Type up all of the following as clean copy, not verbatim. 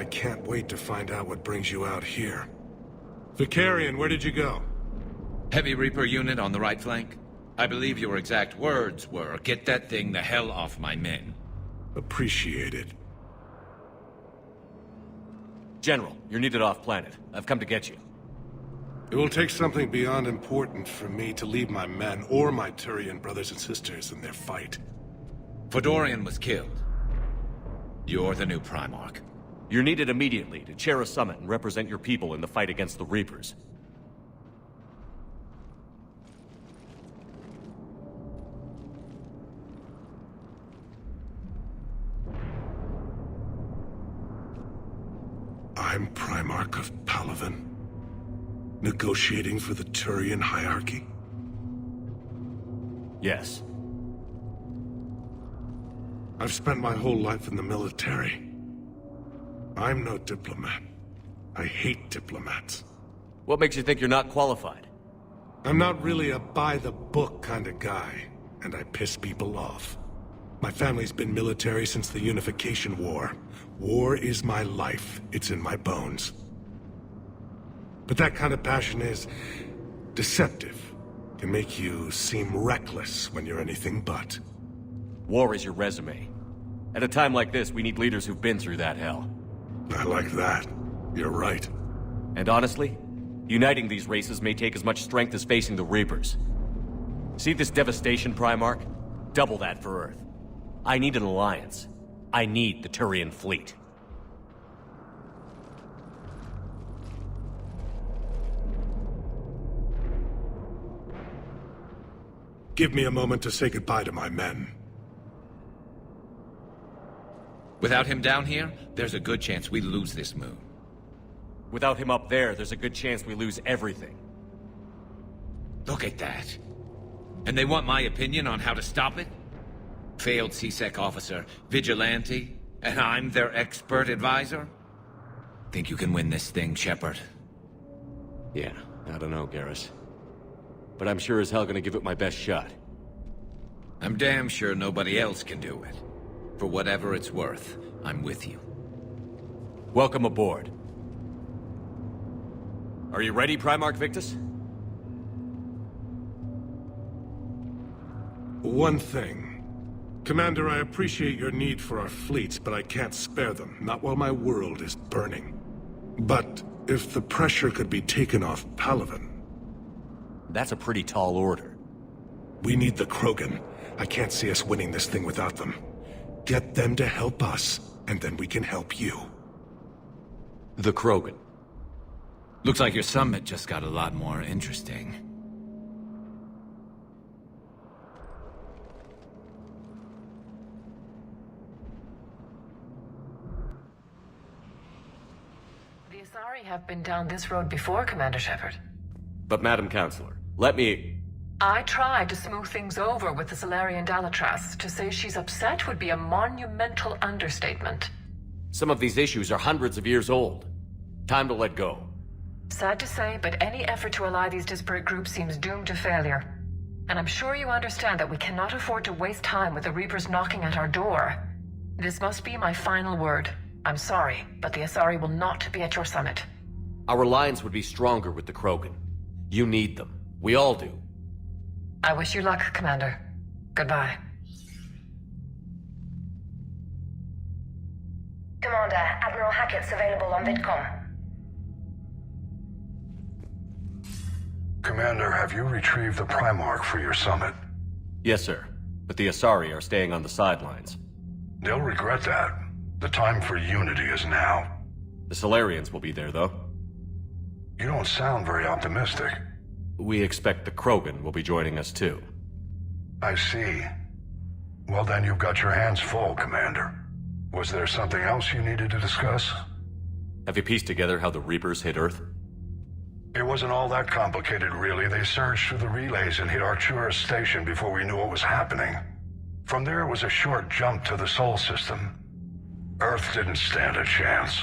I can't wait to find out what brings you out here. Vicarian, where did you go? Heavy Reaper unit on the right flank. I believe your exact words were, "Get that thing the hell off my men." Appreciated. General, you're needed off-planet. I've come to get you. It will take something beyond important for me to leave my men or my Turian brothers and sisters in their fight. Fedorian was killed. You're the new Primarch. You're needed immediately to chair a summit and represent your people in the fight against the Reapers. I'm Primarch of Palaven, negotiating for the Turian hierarchy. Yes. I've spent my whole life in the military. I'm no diplomat. I hate diplomats. What makes you think you're not qualified? I'm not really a by-the-book kind of guy, and I piss people off. My family's been military since the Unification War. War is my life. It's in my bones. But that kind of passion is deceptive. Can make you seem reckless when you're anything but. War is your resume. At a time like this, we need leaders who've been through that hell. I like that. You're right. And honestly, uniting these races may take as much strength as facing the Reapers. See this devastation, Primarch? Double that for Earth. I need an alliance. I need the Turian fleet. Give me a moment to say goodbye to my men. Without him down here, there's a good chance we lose this moon. Without him up there's a good chance we lose everything. Look at that. And they want my opinion on how to stop it? Failed C-Sec officer, vigilante, and I'm their expert advisor? Think you can win this thing, Shepard? Yeah, I don't know, Garrus. But I'm sure as hell gonna give it my best shot. I'm damn sure nobody else can do it. For whatever it's worth, I'm with you. Welcome aboard. Are you ready, Primarch Victus? One thing. Commander, I appreciate your need for our fleets, but I can't spare them, not while my world is burning. But if the pressure could be taken off Palaven... That's a pretty tall order. We need the Krogan. I can't see us winning this thing without them. Get them to help us, and then we can help you. The Krogan. Looks like your summit just got a lot more interesting. The Asari have been down this road before, Commander Shepard. But Madam Counselor, let me... I tried to smooth things over with the Salarian Dalatrass. To say she's upset would be a monumental understatement. Some of these issues are hundreds of years old. Time to let go. Sad to say, but any effort to ally these disparate groups seems doomed to failure. And I'm sure you understand that we cannot afford to waste time with the Reapers knocking at our door. This must be my final word. I'm sorry, but the Asari will not be at your summit. Our alliance would be stronger with the Krogan. You need them. We all do. I wish you luck, Commander. Goodbye. Commander, Admiral Hackett's available on VidCom. Commander, have you retrieved the Primarch for your summit? Yes, sir. But the Asari are staying on the sidelines. They'll regret that. The time for unity is now. The Solarians will be there, though. You don't sound very optimistic. We expect the Krogan will be joining us, too. I see. Well, then you've got your hands full, Commander. Was there something else you needed to discuss? Have you pieced together how the Reapers hit Earth? It wasn't all that complicated, really. They surged through the relays and hit Artura's station before we knew what was happening. From there, it was a short jump to the Sol system. Earth didn't stand a chance.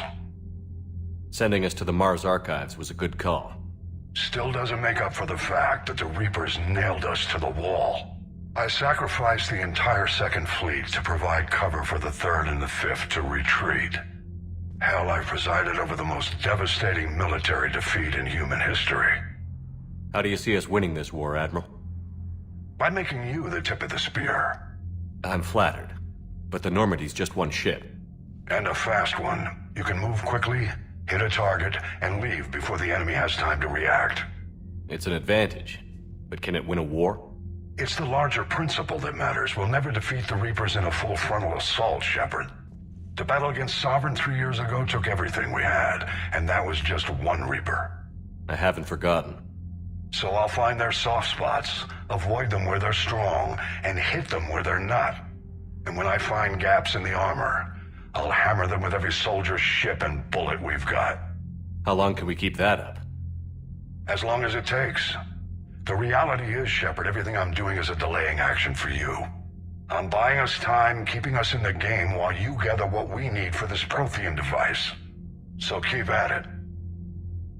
Sending us to the Mars Archives was a good call. Still doesn't make up for the fact that the Reapers nailed us to the wall. I sacrificed the entire Second Fleet to provide cover for the Third and the Fifth to retreat. Hell, I've presided over the most devastating military defeat in human history. How do you see us winning this war, Admiral? By making you the tip of the spear. I'm flattered, but the Normandy's just one ship. And a fast one. You can move quickly, hit a target, and leave before the enemy has time to react. It's an advantage, but can it win a war? It's the larger principle that matters. We'll never defeat the Reapers in a full frontal assault, Shepard. The battle against Sovereign 3 years ago took everything we had, and that was just one Reaper. I haven't forgotten. So I'll find their soft spots, avoid them where they're strong, and hit them where they're not. And when I find gaps in the armor, I'll hammer them with every soldier, ship, and bullet we've got. How long can we keep that up? As long as it takes. The reality is, Shepard, everything I'm doing is a delaying action for you. I'm buying us time, keeping us in the game while you gather what we need for this Prothean device. So keep at it.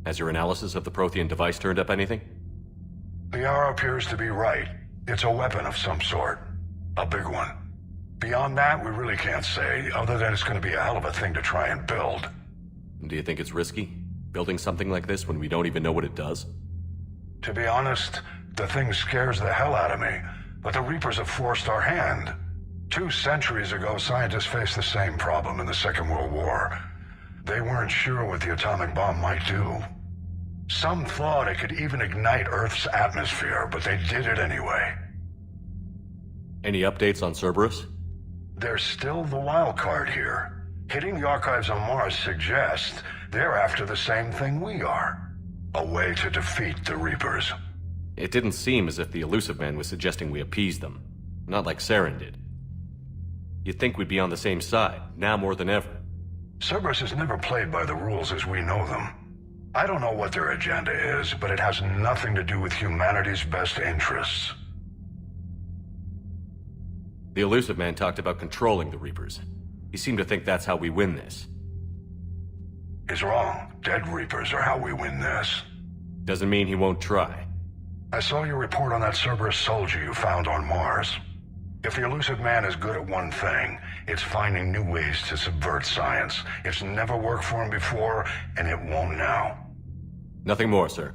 Has your analysis of the Prothean device turned up anything? The R appears to be right. It's a weapon of some sort. A big one. Beyond that, we really can't say, other than it's going to be a hell of a thing to try and build. Do you think it's risky, building something like this when we don't even know what it does? To be honest, the thing scares the hell out of me, but the Reapers have forced our hand. 2 centuries ago, scientists faced the same problem in the Second World War. They weren't sure what the atomic bomb might do. Some thought it could even ignite Earth's atmosphere, but they did it anyway. Any updates on Cerberus? They're still the wild card here. Hitting the archives on Mars suggests they're after the same thing we are. A way to defeat the Reapers. It didn't seem as if the Elusive Man was suggesting we appease them. Not like Saren did. You'd think we'd be on the same side, now more than ever. Cerberus has never played by the rules as we know them. I don't know what their agenda is, but it has nothing to do with humanity's best interests. The Elusive Man talked about controlling the Reapers. He seemed to think that's how we win this. He's wrong. Dead Reapers are how we win this. Doesn't mean he won't try. I saw your report on that Cerberus soldier you found on Mars. If the Elusive Man is good at one thing, it's finding new ways to subvert science. It's never worked for him before, and it won't now. Nothing more, sir.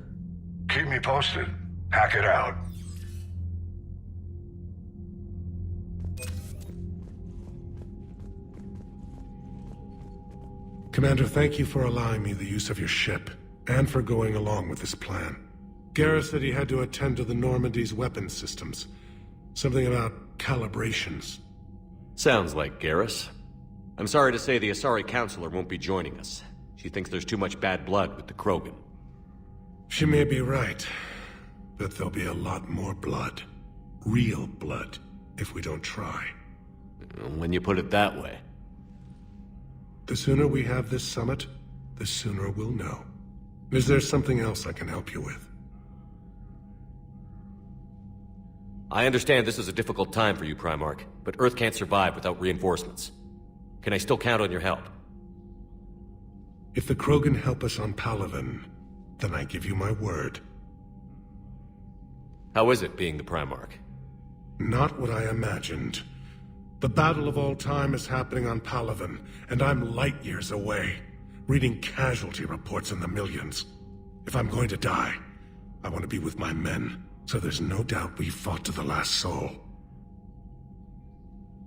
Keep me posted. Hack it out. Commander, thank you for allowing me the use of your ship, and for going along with this plan. Garrus said he had to attend to the Normandy's weapons systems. Something about calibrations. Sounds like Garrus. I'm sorry to say the Asari Counselor won't be joining us. She thinks there's too much bad blood with the Krogan. She may be right, but there'll be a lot more blood. Real blood, if we don't try. When you put it that way. The sooner we have this summit, the sooner we'll know. Is there something else I can help you with? I understand this is a difficult time for you, Primarch, but Earth can't survive without reinforcements. Can I still count on your help? If the Krogan help us on Palaven, then I give you my word. How is it being the Primarch? Not what I imagined. The battle of all time is happening on Palaven, and I'm light years away, reading casualty reports in the millions. If I'm going to die, I want to be with my men, so there's no doubt we fought to the last soul.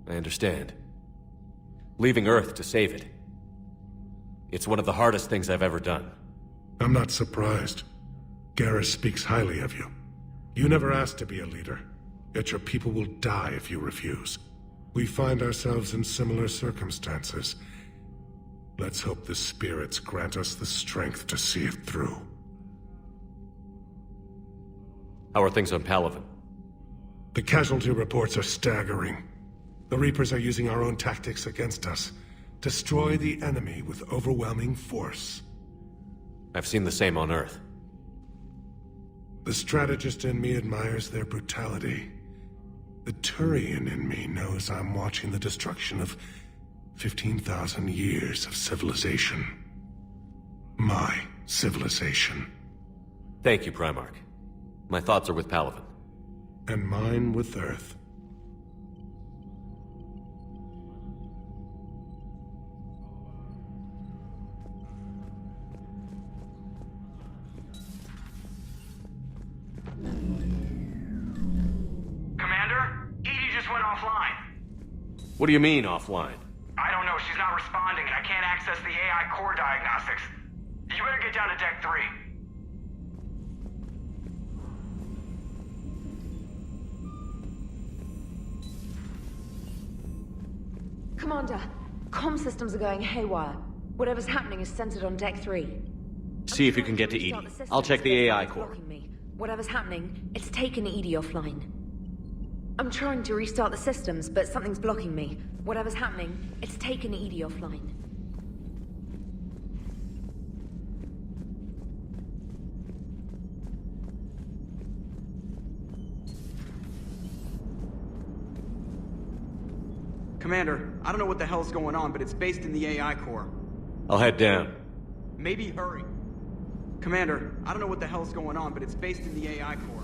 I understand. Leaving Earth to save it. It's one of the hardest things I've ever done. I'm not surprised. Garrus speaks highly of you. You never asked to be a leader, yet your people will die if you refuse. We find ourselves in similar circumstances. Let's hope the spirits grant us the strength to see it through. How are things on Palaven? The casualty reports are staggering. The Reapers are using our own tactics against us. Destroy the enemy with overwhelming force. I've seen the same on Earth. The strategist in me admires their brutality. The Turian in me knows I'm watching the destruction of 15,000 years of civilization. My civilization. Thank you, Primarch. My thoughts are with Palaven. And mine with Earth. What do you mean, offline? I don't know, she's not responding, and I can't access the AI core diagnostics. You better get down to Deck 3. Commander, comm systems are going haywire. Whatever's happening is centered on Deck 3. See if you can get to Edie. I'll check the AI core. Whatever's happening, it's taken Edie offline. I'm trying to restart the systems, but something's blocking me. Whatever's happening, it's taken Edie offline. Commander, I don't know what the hell's going on, but it's based in the AI core. I'll head down. Maybe hurry. Commander, I don't know what the hell's going on, but it's based in the AI core.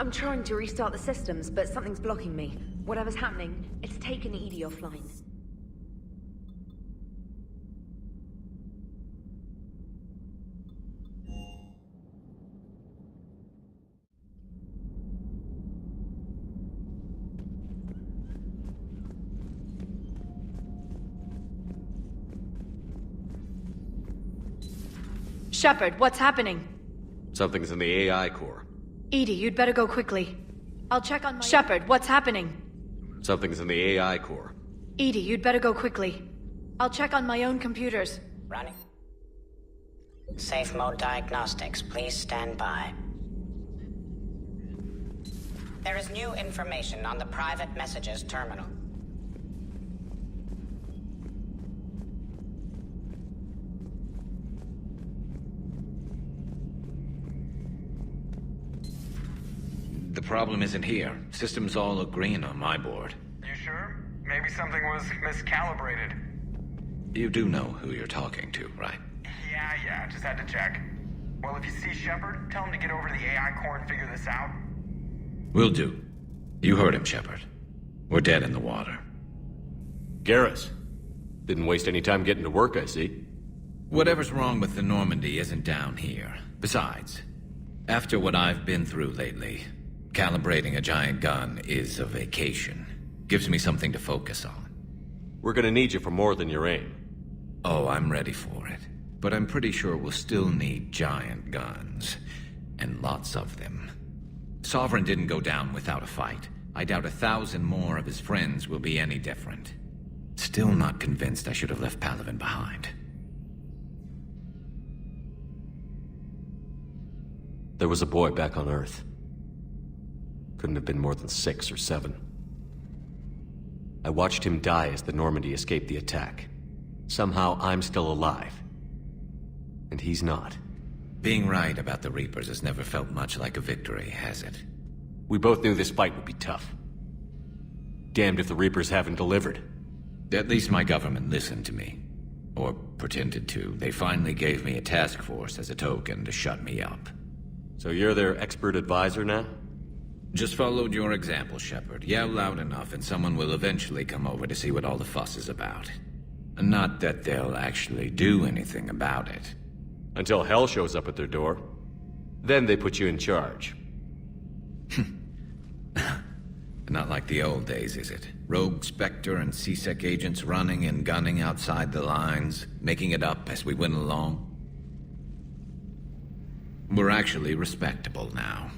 I'm trying to restart the systems, but something's blocking me. Whatever's happening, it's taken Edie offline. Shepard, what's happening? Something's in the AI core. Edie, you'd better go quickly. I'll check on my... Shepard, what's happening? Something's in the AI core. Edie, you'd better go quickly. I'll check on my own computers. Running. Safe mode diagnostics. Please stand by. There is new information on the private messages terminal. The problem isn't here. Systems all look green on my board. You sure? Maybe something was miscalibrated. You do know who you're talking to, right? Yeah, just had to check. Well, if you see Shepard, tell him to get over to the AI core and figure this out. Will do. You heard him, Shepard. We're dead in the water. Garrus. Didn't waste any time getting to work, I see. Whatever's wrong with the Normandy isn't down here. Besides, after what I've been through lately, calibrating a giant gun is a vacation. Gives me something to focus on. We're gonna need you for more than your aim. Oh, I'm ready for it. But I'm pretty sure we'll still need giant guns. And lots of them. Sovereign didn't go down without a fight. I doubt 1,000 more of his friends will be any different. Still not convinced I should have left Palaven behind. There was a boy back on Earth. Couldn't have been more than 6 or 7. I watched him die as the Normandy escaped the attack. Somehow I'm still alive. And he's not. Being right about the Reapers has never felt much like a victory, has it? We both knew this fight would be tough. Damned if the Reapers haven't delivered. At least my government listened to me. Or pretended to. They finally gave me a task force as a token to shut me up. So you're their expert advisor now? Just followed your example, Shepard. Yell loud enough and someone will eventually come over to see what all the fuss is about. Not that they'll actually do anything about it. Until hell shows up at their door. Then they put you in charge. Not like the old days, is it? Rogue Spectre and C-Sec agents running and gunning outside the lines, making it up as we went along. We're actually respectable now.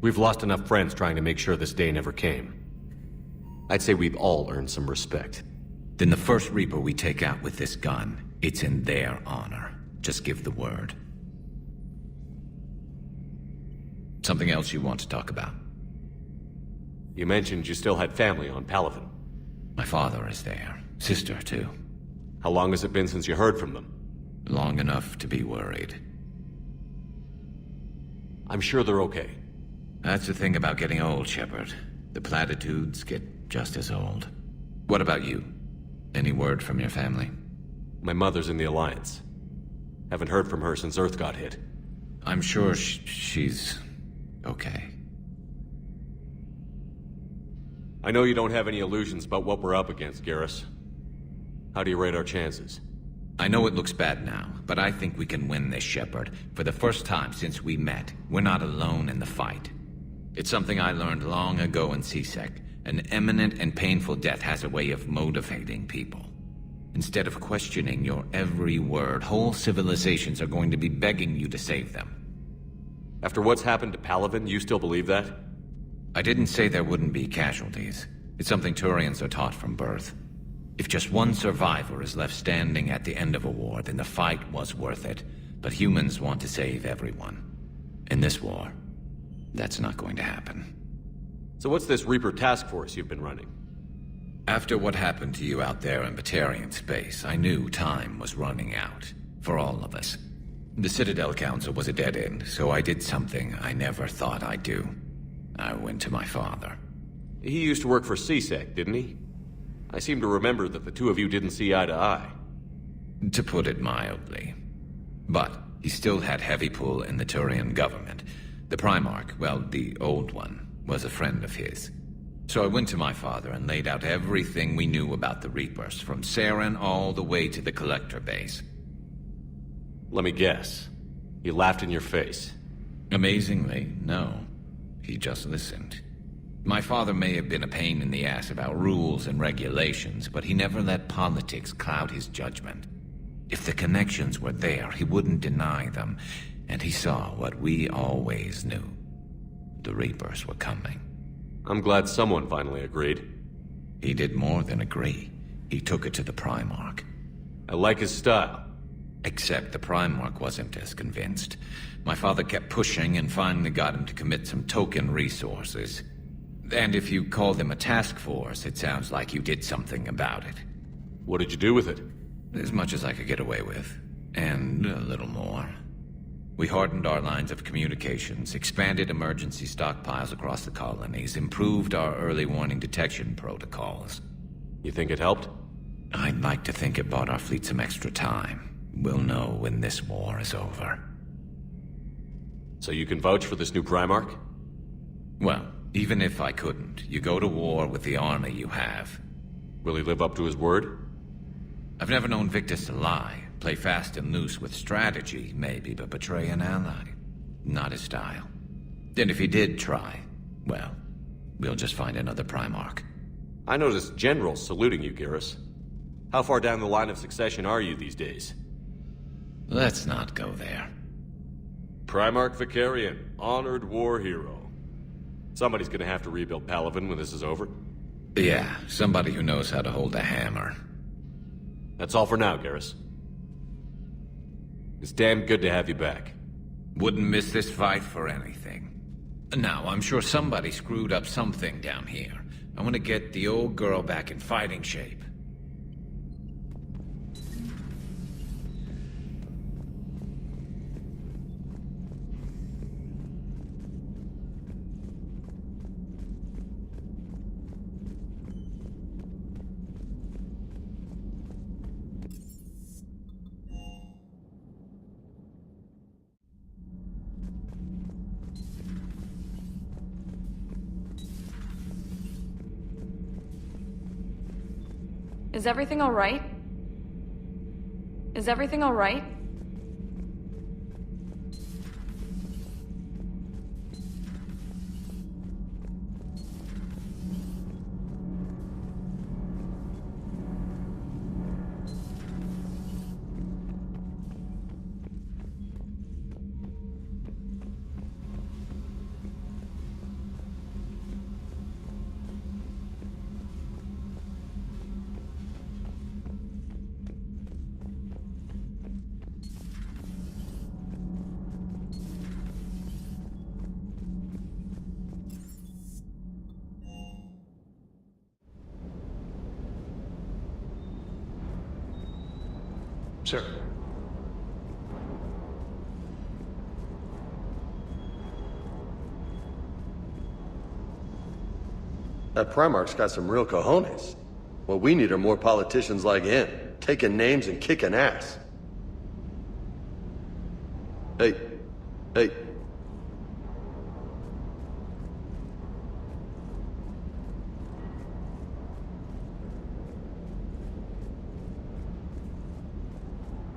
We've lost enough friends trying to make sure this day never came. I'd say we've all earned some respect. Then the first Reaper we take out with this gun, it's in their honor. Just give the word. Something else you want to talk about? You mentioned you still had family on Palaven. My father is there. Sister, too. How long has it been since you heard from them? Long enough to be worried. I'm sure they're okay. That's the thing about getting old, Shepard. The platitudes get just as old. What about you? Any word from your family? My mother's in the Alliance. Haven't heard from her since Earth got hit. I'm sure she's okay. I know you don't have any illusions about what we're up against, Garrus. How do you rate our chances? I know it looks bad now, but I think we can win this, Shepard. For the first time since we met, we're not alone in the fight. It's something I learned long ago in CSEC. An imminent and painful death has a way of motivating people. Instead of questioning your every word, whole civilizations are going to be begging you to save them. After what's happened to Palaven, you still believe that? I didn't say there wouldn't be casualties. It's something Turians are taught from birth. If just one survivor is left standing at the end of a war, then the fight was worth it. But humans want to save everyone. In this war, that's not going to happen. So what's this Reaper task force you've been running? After what happened to you out there in Batarian space, I knew time was running out. For all of us. The Citadel Council was a dead end, so I did something I never thought I'd do. I went to my father. He used to work for CSEC, didn't he? I seem to remember that the two of you didn't see eye to eye. To put it mildly. But he still had heavy pull in the Turian government. The Primarch, well, the old one, was a friend of his. So I went to my father and laid out everything we knew about the Reapers, from Saren all the way to the Collector base. Let me guess. He laughed in your face. Amazingly, no. He just listened. My father may have been a pain in the ass about rules and regulations, but he never let politics cloud his judgment. If the connections were there, he wouldn't deny them, and he saw what we always knew. The Reapers were coming. I'm glad someone finally agreed. He did more than agree. He took it to the Primarch. I like his style. Except the Primarch wasn't as convinced. My father kept pushing and finally got him to commit some token resources. And if you call them a task force, it sounds like you did something about it. What did you do with it? As much as I could get away with. And a little more. We hardened our lines of communications, expanded emergency stockpiles across the colonies, improved our early warning detection protocols. You think it helped? I'd like to think it bought our fleet some extra time. We'll know when this war is over. So you can vouch for this new Primarch? Well, even if I couldn't, you go to war with the army you have. Will he live up to his word? I've never known Victus to lie. Play fast and loose with strategy, maybe, but betray an ally. Not his style. And if he did try, well, we'll just find another Primarch. I noticed generals saluting you, Garrus. How far down the line of succession are you these days? Let's not go there. Primarch Vicarian, honored war hero. Somebody's gonna have to rebuild Palaven when this is over. Yeah, somebody who knows how to hold a hammer. That's all for now, Garrus. It's damn good to have you back. Wouldn't miss this fight for anything. Now, I'm sure somebody screwed up something down here. I want to get the old girl back in fighting shape. Is everything all right? Is everything all right? Sir. That Primarch's got some real cojones. What we need are more politicians like him, taking names and kicking ass. Hey.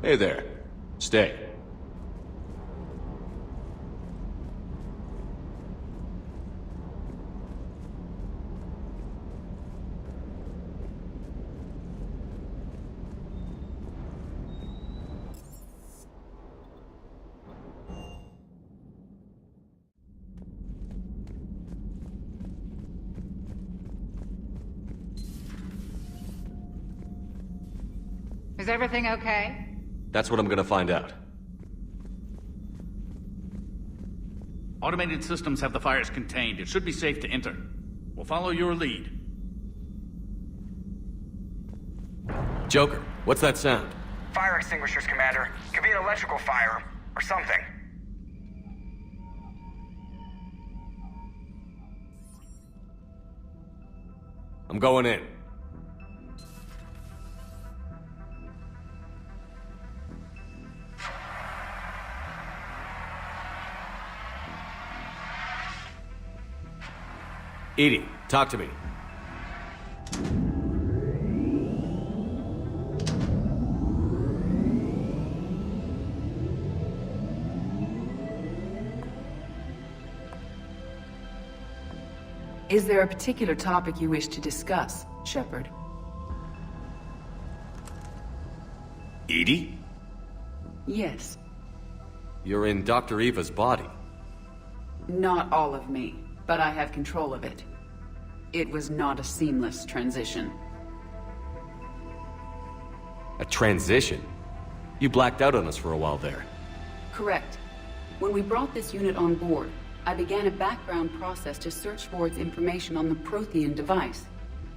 Hey there. Stay. Is everything okay? That's what I'm gonna find out. Automated systems have the fires contained. It should be safe to enter. We'll follow your lead. Joker, what's that sound? Fire extinguishers, Commander. Could be an electrical fire, or something. I'm going in. Edie, talk to me. Is there a particular topic you wish to discuss, Shepard? Edie? Yes. You're in Dr. Eva's body. Not all of me, but I have control of it. It was not a seamless transition. A transition? You blacked out on us for a while there. Correct. When we brought this unit on board, I began a background process to search for its information on the Prothean device.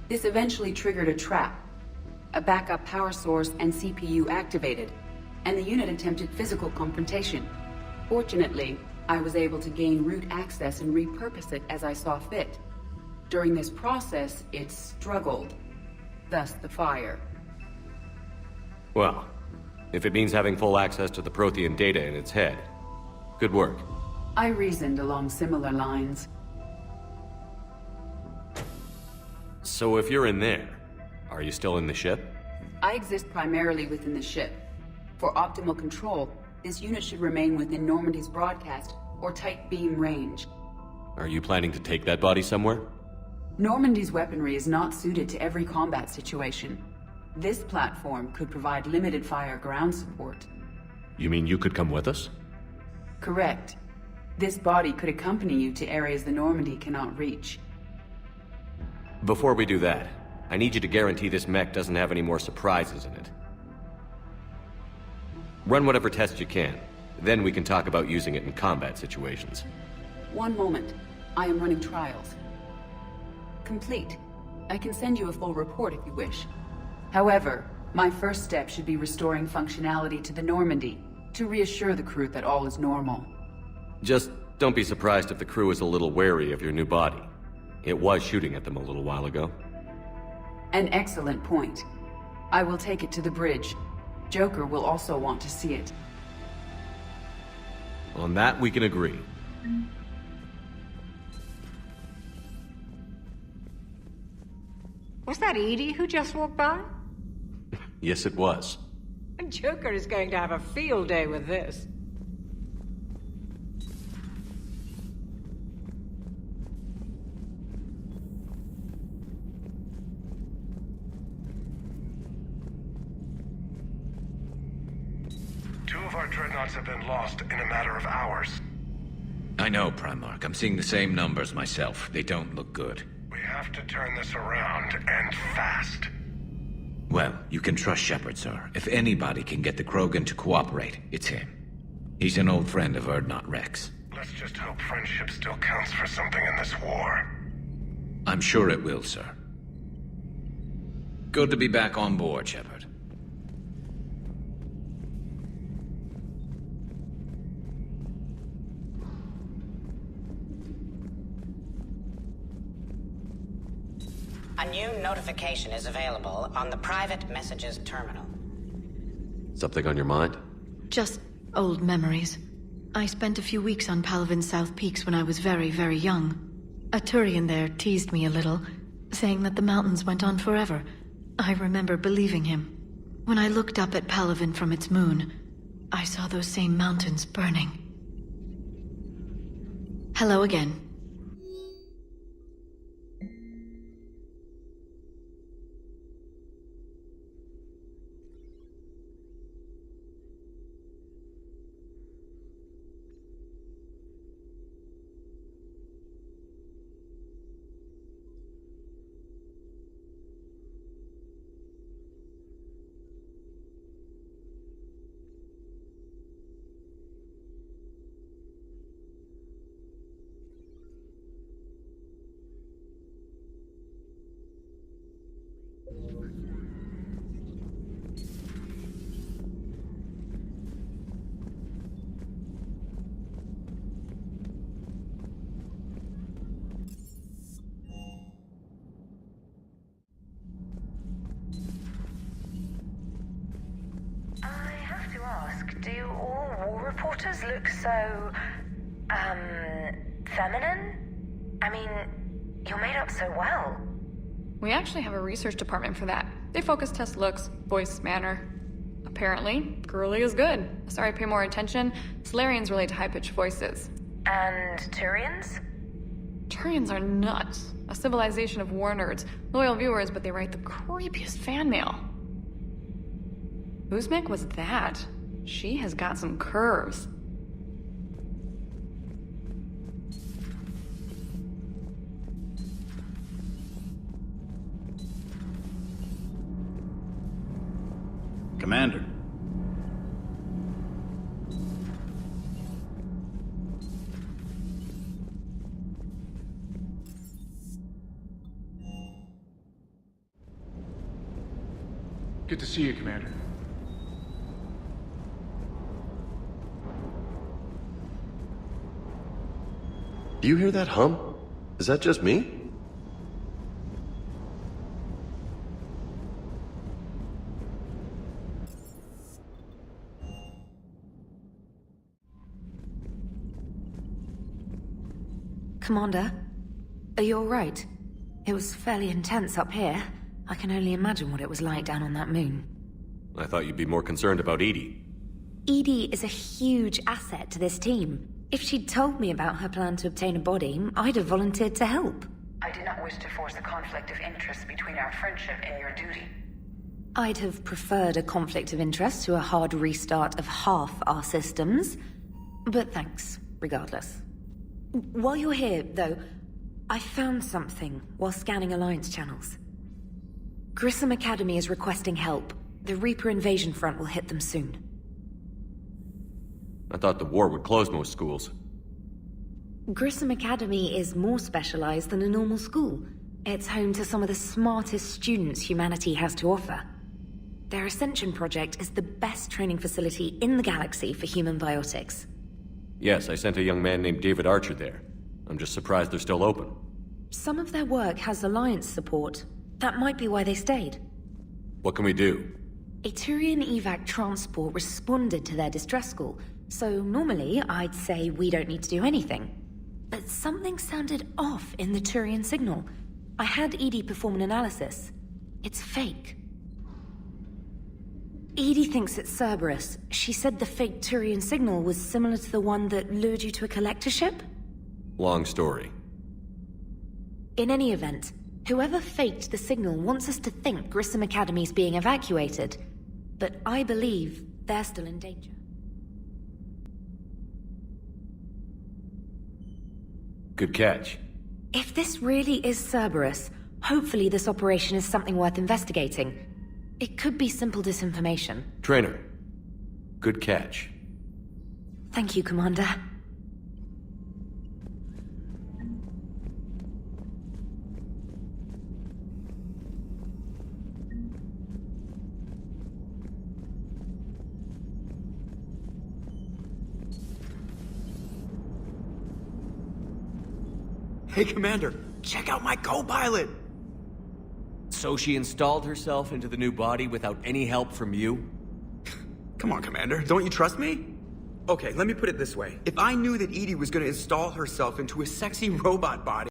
This eventually triggered a trap. A backup power source and CPU activated, and the unit attempted physical confrontation. Fortunately, I was able to gain root access and repurpose it as I saw fit. During this process, it struggled. Thus the fire. Well, if it means having full access to the Prothean data in its head, good work. I reasoned along similar lines. So if you're in there, are you still in the ship? I exist primarily within the ship. For optimal control, this unit should remain within Normandy's broadcast or tight beam range. Are you planning to take that body somewhere? Normandy's weaponry is not suited to every combat situation. This platform could provide limited fire ground support. You mean you could come with us? Correct. This body could accompany you to areas the Normandy cannot reach. Before we do that, I need you to guarantee this mech doesn't have any more surprises in it. Run whatever tests you can. Then we can talk about using it in combat situations. One moment. I am running trials. Complete. I can send you a full report if you wish. However, my first step should be restoring functionality to the Normandy to reassure the crew that all is normal. Just don't be surprised if the crew is a little wary of your new body. It was shooting at them a little while ago. An excellent point. I will take it to the bridge. Joker will also want to see it. On that, we can agree. Was that Edie who just walked by? Yes, it was. Joker is going to have a field day with this. Two of our dreadnoughts have been lost in a matter of hours. I know, Primarch. I'm seeing the same numbers myself. They don't look good. We have to turn this around, and fast. Well, you can trust Shepard, sir. If anybody can get the Krogan to cooperate, it's him. He's an old friend of Urdnot Rex. Let's just hope friendship still counts for something in this war. I'm sure it will, sir. Good to be back on board, Shepard. A new notification is available on the private messages terminal. Something on your mind? Just old memories. I spent a few weeks on Palaven's South Peaks when I was very, very young. A Turian there teased me a little, saying that the mountains went on forever. I remember believing him. When I looked up at Palaven from its moon, I saw those same mountains burning. Hello again. Do all war reporters look so, feminine? I mean, you're made up so well. We actually have a research department for that. They focus test looks, voice, manner. Apparently, girly is good. Sorry, pay more attention. Solarians relate to high-pitched voices. And Turians? Turians are nuts. A civilization of war nerds. Loyal viewers, but they write the creepiest fan mail. Whose mic was that? She has got some curves. Commander. Good to see you, Commander. Do you hear that hum? Is that just me? Commander, are you all right? It was fairly intense up here. I can only imagine what it was like down on that moon. I thought you'd be more concerned about Edie. Edie is a huge asset to this team. If she'd told me about her plan to obtain a body, I'd have volunteered to help. I do not wish to force a conflict of interest between our friendship and your duty. I'd have preferred a conflict of interest to a hard restart of half our systems. But thanks, regardless. While you're here, though, I found something while scanning Alliance channels. Grissom Academy is requesting help. The Reaper invasion front will hit them soon. I thought the war would close most schools. Grissom Academy is more specialized than a normal school. It's home to some of the smartest students humanity has to offer. Their Ascension project is the best training facility in the galaxy for human biotics. Yes, I sent a young man named David Archer there. I'm just surprised they're still open. Some of their work has Alliance support. That might be why they stayed. What can we do? A Turian evac transport responded to their distress call, so normally I'd say we don't need to do anything. But something sounded off in the Turian signal. I had Edie perform an analysis. It's fake. Edie thinks it's Cerberus. She said the fake Turian signal was similar to the one that lured you to a collector ship? Long story. In any event, whoever faked the signal wants us to think Grissom Academy's being evacuated. But I believe they're still in danger. Good catch. If this really is Cerberus, hopefully this operation is something worth investigating. It could be simple disinformation. Trainer. Good catch. Thank you, Commander. Hey, Commander, check out my co-pilot! So she installed herself into the new body without any help from you? Come on, Commander, don't you trust me? Okay, let me put it this way. If I knew that Edie was gonna install herself into a sexy robot body,